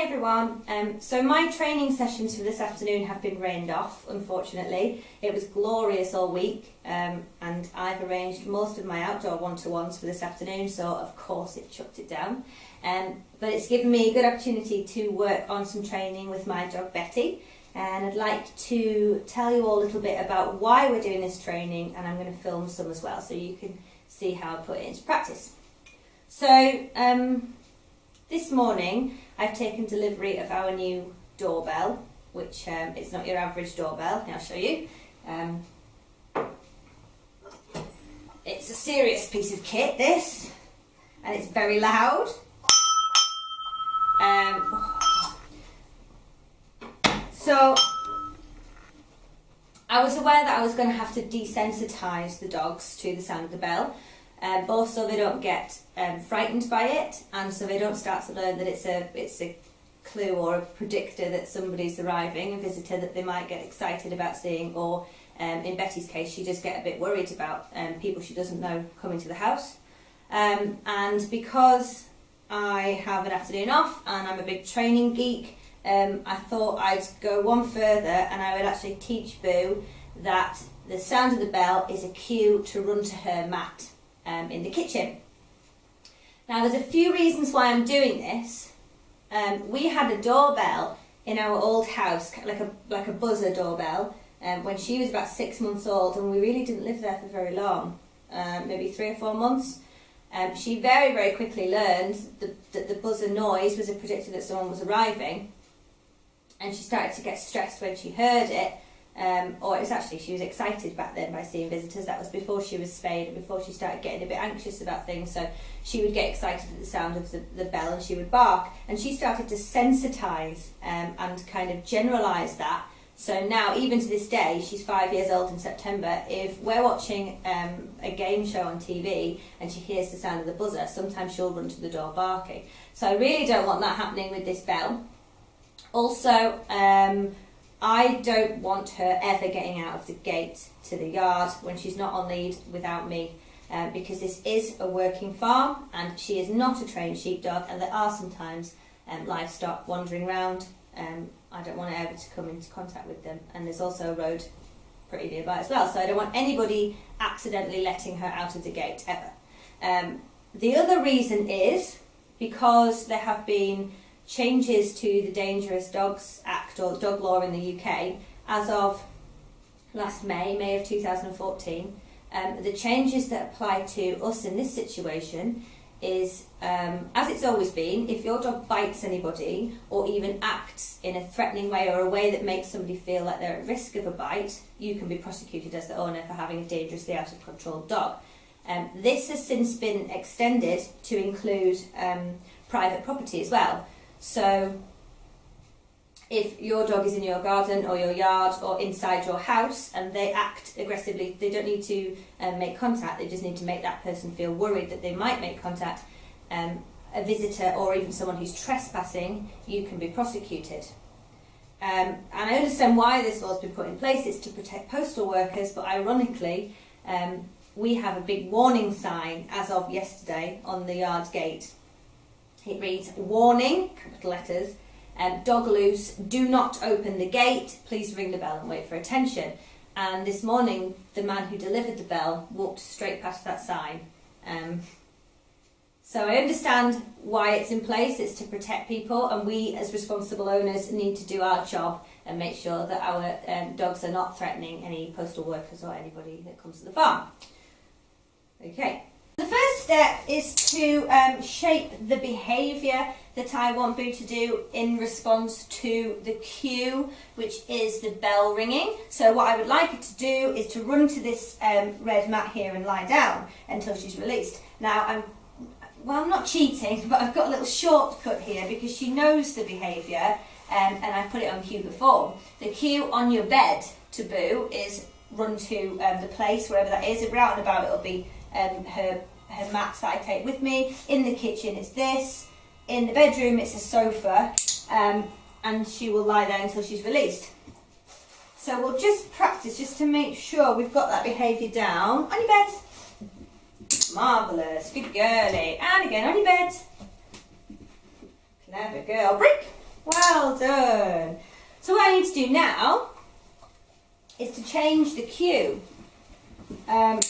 everyone. So my training sessions for this afternoon have been rained off, unfortunately. It was glorious all week, and I've arranged most of my outdoor one-to-ones for this afternoon, so of course it chucked it down. But it's given me a good opportunity to work on some training with my dog Betty, and I'd like to tell you all a little bit about why we're doing this training, and I'm going to film some as well so you can see how I put it into practice. So this morning I've taken delivery of our new doorbell, which it's not your average doorbell. I'll show you. It's a serious piece of kit, this, and it's very loud. So I was aware that I was going to have to desensitise the dogs to the sound of the bell, both so they don't get frightened by it, and so they don't start to learn that it's a clue or a predictor that somebody's arriving, a visitor that they might get excited about seeing, or in Betty's case, she just get a bit worried about people she doesn't know coming to the house. And because I have an afternoon off and I'm a big training geek, I thought I'd go one further and I would actually teach Boo that the sound of the bell is a cue to run to her mat in the kitchen. Now there's a few reasons why I'm doing this. We had a doorbell in our old house, like a buzzer doorbell, when she was about 6 months old, and we really didn't live there for very long, maybe 3 or 4 months. She very, very quickly learned that the buzzer noise was a predictor that someone was arriving, and she started to get stressed when she heard it, or it was actually, she was excited back then by seeing visitors. That was before she was spayed and before she started getting a bit anxious about things, so she would get excited at the sound of the bell and she would bark, and she started to sensitise and kind of generalise that. So now, even to this day, she's 5 years old in September, if we're watching a game show on TV and she hears the sound of the buzzer, sometimes she'll run to the door barking. So I really don't want that happening with this bell. Also, I don't want her ever getting out of the gate to the yard when she's not on lead without me, because this is a working farm and she is not a trained sheepdog, and there are sometimes livestock wandering around. I don't want her ever to come into contact with them, and there's also a road pretty nearby as well, so I don't want anybody accidentally letting her out of the gate ever. The other reason is because there have been changes to the Dangerous Dogs Act, or dog law in the UK, as of last May of 2014. The changes that apply to us in this situation is, as it's always been, if your dog bites anybody or even acts in a threatening way or a way that makes somebody feel like they're at risk of a bite, you can be prosecuted as the owner for having a dangerously out of control dog. This has since been extended to include private property as well. So if your dog is in your garden or your yard or inside your house and they act aggressively, they don't need to make contact, they just need to make that person feel worried that they might make contact. A visitor or even someone who's trespassing, you can be prosecuted. And I understand why this law's been put in place. It's to protect postal workers, but ironically we have a big warning sign as of yesterday on the yard gate. It reads, "Warning," capital letters, "dog loose, do not open the gate, please ring the bell and wait for attention." And this morning the man who delivered the bell walked straight past that sign. So I understand why it's in place. It's to protect people, and we as responsible owners need to do our job and make sure that our dogs are not threatening any postal workers or anybody that comes to the farm. Okay. The first step is to shape the behaviour that I want Boo to do in response to the cue, which is the bell ringing. So what I would like her to do is to run to this red mat here and lie down until she's released. Now I'm not cheating, but I've got a little shortcut here because she knows the behaviour, and I've put it on cue before. The cue on your bed to Boo is run to the place, wherever that is. If we're out and about, it'll be her mats that I take with me. In the kitchen it's this, in the bedroom it's a sofa, and she will lie there until she's released. So we'll just practice just to make sure we've got that behaviour down. On your bed. Marvellous, good girlie. And again on your bed. Clever girl. Brick. well done. So what I need to do now is to change the cue. And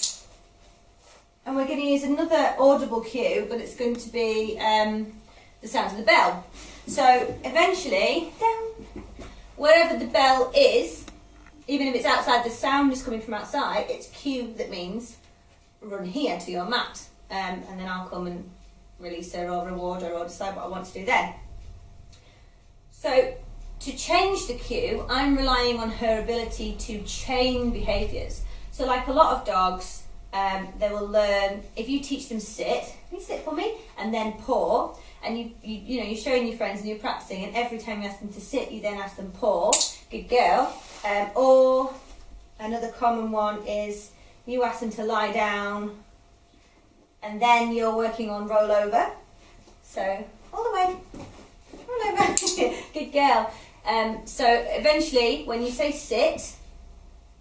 we're going to use another audible cue, but it's going to be the sound of the bell. So eventually, down, wherever the bell is, even if it's outside, the sound is coming from outside, it's cue that means run here to your mat. And then I'll come and release her or reward her or decide what I want to do then. So to change the cue, I'm relying on her ability to chain behaviours. So like a lot of dogs, they will learn, if you teach them sit, can you sit for me? And then paw, and you're showing your friends and you're practicing, and every time you ask them to sit, you then ask them paw, good girl. Or another common one is you ask them to lie down, and then you're working on roll over. So all the way, roll over, good girl. So eventually, when you say sit,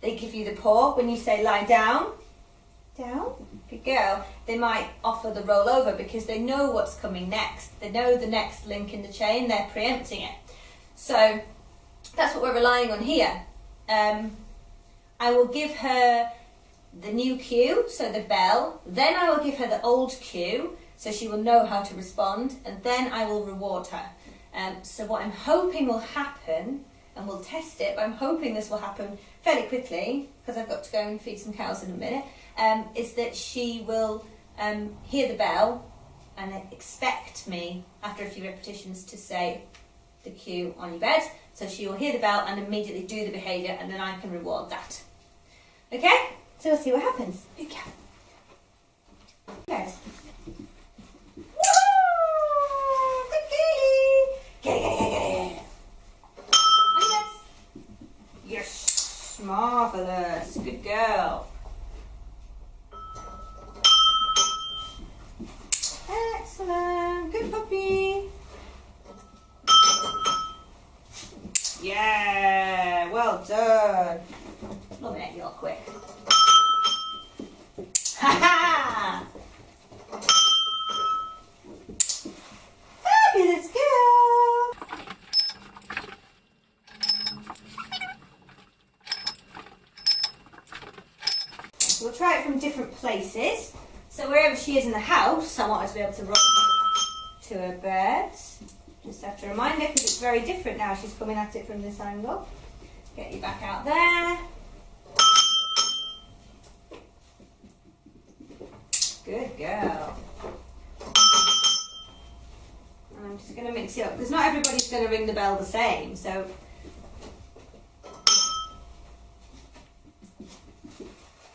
they give you the paw. When you say lie down, down, good girl, they might offer the roll over because they know what's coming next. They know the next link in the chain, they're preempting it. So that's what we're relying on here. I will give her the new cue, so the bell, then I will give her the old cue, so she will know how to respond, and then I will reward her. So what I'm hoping will happen, and we'll test it, but I'm hoping this will happen fairly quickly, because I've got to go and feed some cows in a minute, is that she will hear the bell and expect me, after a few repetitions, to say the cue on your bed. So she will hear the bell and immediately do the behaviour, and then I can reward that. Okay? So we'll see what happens. Good girl. Good. Woo! Good girlie. Get it. Yes. Marvellous. Good girl. Excellent. Good puppy. Yeah. Well done. Love it, you're quick. Ha ha! Fabulous girl! We'll try it from different places. So wherever she is in the house, I want her to be able to run to her bed. Just have to remind her because it's very different now. She's coming at it from this angle. Get you back out there. Good girl. And I'm just going to mix it up because not everybody's going to ring the bell the same. So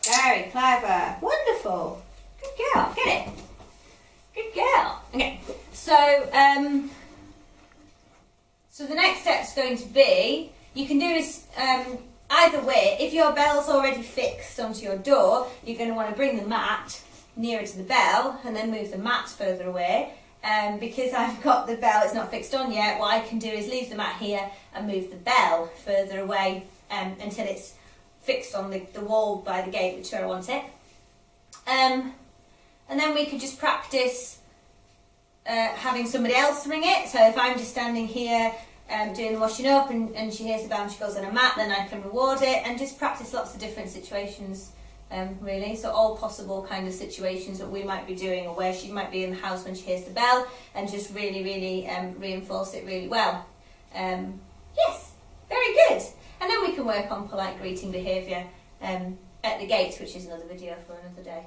very clever. Wonderful. Good girl. Get it. Good girl. Okay. So so the next step's going to be, you can do this either way. If your bell's already fixed onto your door, you're going to want to bring the mat nearer to the bell and then move the mat further away. Because I've got the bell, it's not fixed on yet, what I can do is leave the mat here and move the bell further away until it's fixed on the wall by the gate, which is where I want it. And then we could just practice having somebody else ring it. So if I'm just standing here doing the washing up and she hears the bell and she goes on a mat, then I can reward it, and just practice lots of different situations. Really, so all possible kind of situations that we might be doing, or where she might be in the house when she hears the bell, and just really reinforce it really well. Yes, very good. And then we can work on polite greeting behaviour at the gate, which is another video for another day.